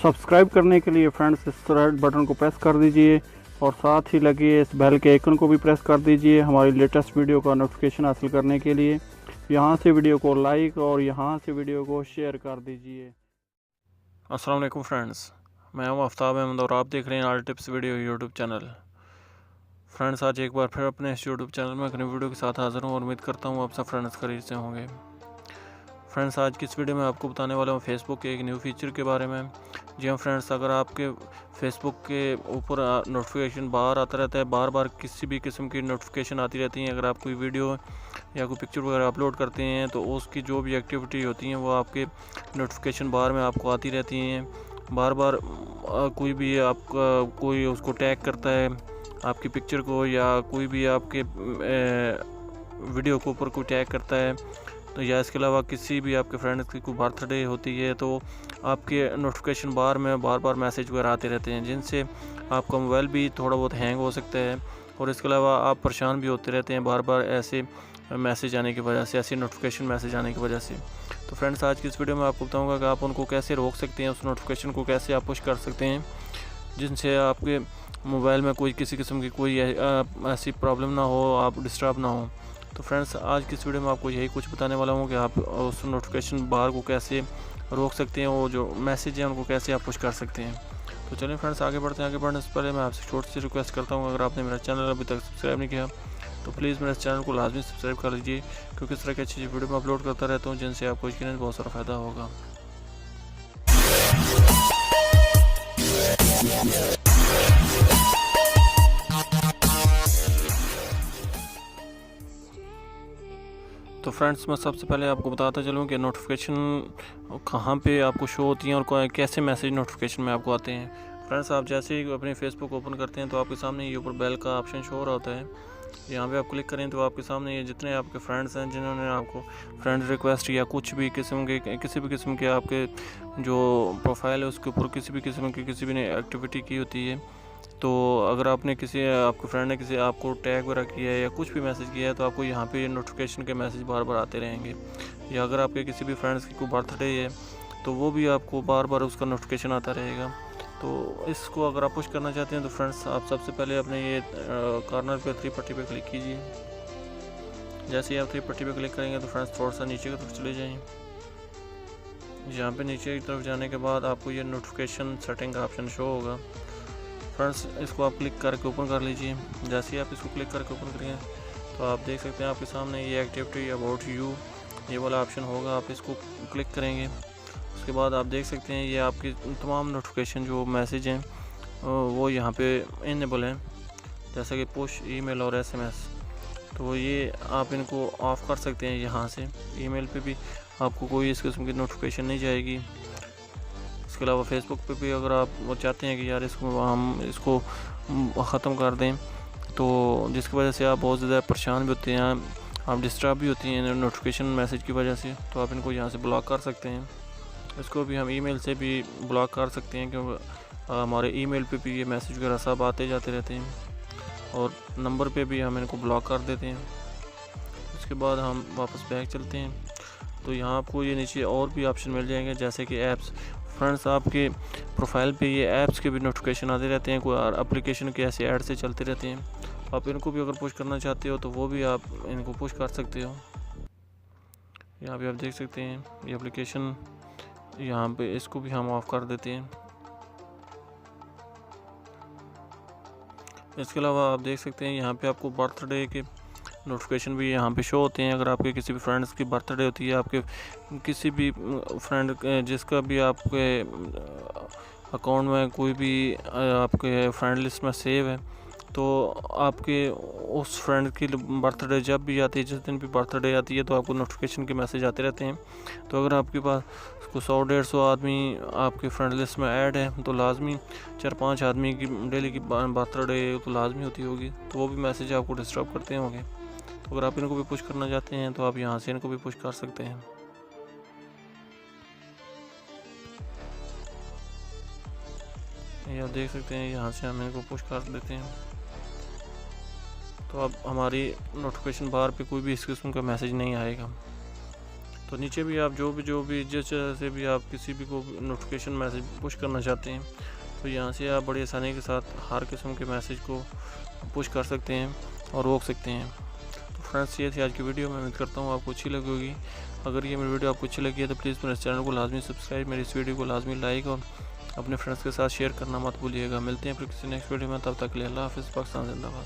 Subscribe करने के लिए फ्रेंड्स इस रेड बटन को प्रेस कर दीजिए और साथ ही लगे इस बेल के आइकन को भी प्रेस कर दीजिए हमारी लेटेस्ट वीडियो का नोटिफिकेशन हासिल करने के लिए। यहाँ से वीडियो को लाइक और यहाँ से वीडियो को शेयर कर दीजिए। अस्सलाम वालेकुम फ्रेंड्स, मैं हूं आफ्ताब अहमद और आप देख रहे हैं all tips video YouTube channel. Friends, आज एक बार फिर अपने इस यूट्यूब चैनल में एक नई वीडियो के साथ हाजिर हूं और उम्मीद करता हूं आप सब फ्रेंड्स खरीद से होंगे। फ्रेंड्स, आज की इस वीडियो में आपको बताने वाला हूं फेसबुक के एक न्यू फीचर के बारे में। जी हाँ फ्रेंड्स, अगर आपके फेसबुक के ऊपर नोटिफिकेशन बार आता रहता है, बार बार किसी भी किस्म की नोटिफिकेशन आती रहती हैं, अगर आप कोई वीडियो या कोई पिक्चर वगैरह अपलोड करते हैं तो उसकी जो भी एक्टिविटी होती हैं वो आपके नोटिफिकेशन बार में आपको आती रहती हैं। बार बार कोई भी आपका कोई उसको टैग करता है आपकी पिक्चर को, या कोई भी आपके वीडियो के ऊपर कोई टैग करता है, तो या इसके अलावा किसी भी आपके फ्रेंड्स की कोई बर्थडे होती है तो आपके नोटिफिकेशन बार में बार बार मैसेज वगैरह आते रहते हैं, जिनसे आपका मोबाइल भी थोड़ा बहुत हैंग हो सकता है और इसके अलावा आप परेशान भी होते रहते हैं बार बार ऐसे मैसेज आने की वजह से, ऐसे नोटिफिकेशन मैसेज आने की वजह से। तो फ्रेंड्स, आज की इस वीडियो में आपको बताऊंगा कि आप उनको कैसे रोक सकते हैं, उस नोटिफिकेशन को कैसे आप पुश कर सकते हैं जिनसे आपके मोबाइल में कोई किसी किस्म की कोई ऐसी प्रॉब्लम ना हो, आप डिस्टर्ब ना हो। तो फ्रेंड्स, आज की इस वीडियो में आपको यही कुछ बताने वाला हूँ कि आप उस नोटिफिकेशन बार को कैसे रोक सकते हैं, वो जो मैसेज हैं उनको कैसे आप पुश कर सकते हैं। तो चलिए फ्रेंड्स, आगे बढ़ते हैं। आगे बढ़ने से पहले मैं आपसे छोटी सी रिक्वेस्ट करता हूँ, अगर आपने मेरा चैनल अभी तक सब्सक्राइब नहीं किया तो प्लीज़ मेरे चैनल को लाजमी सब्सक्राइब कर लीजिए, क्योंकि इस तरह की अच्छी वीडियो मैं अपलोड करता रहता हूँ जिनसे आपको यकीनन बहुत सारा फ़ायदा होगा। तो फ्रेंड्स, मैं सबसे पहले आपको बताता चलूँ कि नोटिफिकेशन कहाँ पे आपको शो होती हैं और कैसे मैसेज नोटिफिकेशन में आपको आते हैं। फ्रेंड्स, आप जैसे ही अपने फेसबुक ओपन करते हैं तो आपके सामने ये ऊपर बेल का ऑप्शन शो हो रहा होता है। यहाँ पे आप क्लिक करें तो आपके सामने ये जितने आपके फ्रेंड्स हैं जिन्होंने आपको फ्रेंड रिक्वेस्ट या कुछ भी किसी भी किस्म के आपके जो प्रोफाइल है उसके ऊपर किसी भी किस्म की किसी भी एक्टिविटी की होती है, तो अगर आपने किसी आपके फ्रेंड ने किसी आपको टैग वगैरह किया है या कुछ भी मैसेज किया है तो आपको यहाँ पे नोटिफिकेशन के मैसेज बार बार आते रहेंगे। या अगर आपके किसी भी फ्रेंड्स की कोई बर्थडे है तो वो भी आपको बार बार उसका नोटिफिकेशन आता रहेगा। तो इसको अगर आप पुश करना चाहते हैं तो फ्रेंड्स, आप सबसे पहले अपने ये कॉर्नर पे 3 पट्टी पे क्लिक कीजिए। जैसे ही आप 3 पट्टी पे क्लिक करेंगे तो फ्रेंड्स थोड़ा सा नीचे की तरफ चले जाएँ। यहाँ पे नीचे की तरफ जाने के बाद आपको ये नोटिफिकेशन सेटिंग का ऑप्शन शो होगा। फ्रेंड्स, इसको आप क्लिक करके ओपन कर लीजिए। जैसे ही आप इसको क्लिक करके ओपन करेंगे तो आप देख सकते हैं आपके सामने ये एक्टिविटी अबाउट यू ये वाला ऑप्शन होगा। आप इसको क्लिक करेंगे, उसके बाद आप देख सकते हैं ये आपकी तमाम नोटिफिकेशन जो मैसेज हैं वो यहाँ पे इनेबल हैं, जैसे कि पुश, ईमेल और एसएमएस। तो ये आप इनको ऑफ़ कर सकते हैं यहाँ से। ईमेल पे भी आपको कोई इस किस्म की नोटिफिकेशन नहीं जाएगी। इसके अलावा फेसबुक पे भी अगर आप वो चाहते हैं कि यार हम इसको ख़त्म कर दें, तो जिसकी वजह से आप बहुत ज़्यादा परेशान भी होते हैं, आप डिस्टर्ब भी होती हैं नोटिफिकेशन मैसेज की वजह से, तो आप इनको यहाँ से ब्लॉक कर सकते हैं। इसको भी हम ईमेल से भी ब्लॉक कर सकते हैं, क्योंकि हमारे ईमेल पे भी ये मैसेज वगैरह सब आते जाते रहते हैं, और नंबर पे भी हम इनको ब्लॉक कर देते हैं। उसके बाद हम वापस बैक चलते हैं तो यहाँ आपको ये नीचे और भी ऑप्शन मिल जाएंगे, जैसे कि ऐप्स। फ्रेंड्स, आपके प्रोफाइल पे ये ऐप्स के भी नोटिफिकेशन आते रहते हैं, कोई एप्लीकेशन के ऐसे ऐड से चलते रहते हैं। आप इनको भी अगर पुश करना चाहते हो तो वो भी आप इनको पुश कर सकते हो। यहाँ पे आप देख सकते हैं ये एप्लीकेशन, यहाँ पे इसको भी हम ऑफ़ कर देते हैं। इसके अलावा आप देख सकते हैं यहाँ पे आपको बर्थडे के नोटिफिकेशन भी यहाँ पे शो होते हैं। अगर आपके किसी भी फ्रेंड्स की बर्थडे होती है, आपके किसी भी फ्रेंड जिसका भी आपके अकाउंट में कोई भी आपके फ्रेंड लिस्ट में सेव है, तो आपके उस फ्रेंड की बर्थडे जब भी आती है, जिस दिन भी बर्थडे आती है, तो आपको नोटिफिकेशन के मैसेज आते रहते हैं। तो अगर आपके पास 100-150 आदमी आपके फ्रेंड लिस्ट में ऐड है तो लाजमी 4-5 आदमी की डेली की बर्थडे तो लाजमी होती होगी, तो वो भी मैसेज आपको डिस्टर्ब करते होंगे। तो अगर आप इनको भी पुश करना चाहते हैं तो आप यहाँ से इनको भी पुश कर सकते हैं। ये आप देख सकते हैं यहाँ से हम इनको पुश कर देते हैं, तो अब हमारी नोटिफिकेशन बार पे कोई भी इस किस्म का मैसेज नहीं आएगा। तो नीचे भी आप जो भी जिस तरह से भी आप किसी भी को नोटिफिकेशन मैसेज पुश करना चाहते हैं तो यहाँ से आप बड़ी आसानी के साथ हर किस्म के मैसेज को पुश कर सकते हैं और रोक सकते हैं। तो फ्रेंड्स ये थी आज की वीडियो। मैं उम्मीद करता हूँ आपको अच्छी लगी होगी। अगर ये मेरी वीडियो आपको अच्छी लगी है तो प्लीज़ मेरे चैनल को लाजमी सब्सक्राइब, मेरी इस वीडियो को लाजमी लाइक और अपने फ्रेंड्स के साथ शेयर करना मत भूलिएगा। मिलते हैं फिर किसी नेक्स्ट वीडियो में, तब तक के लिए अल्लाह हाफ़िज़। पाकिस्तान जिंदाबाद।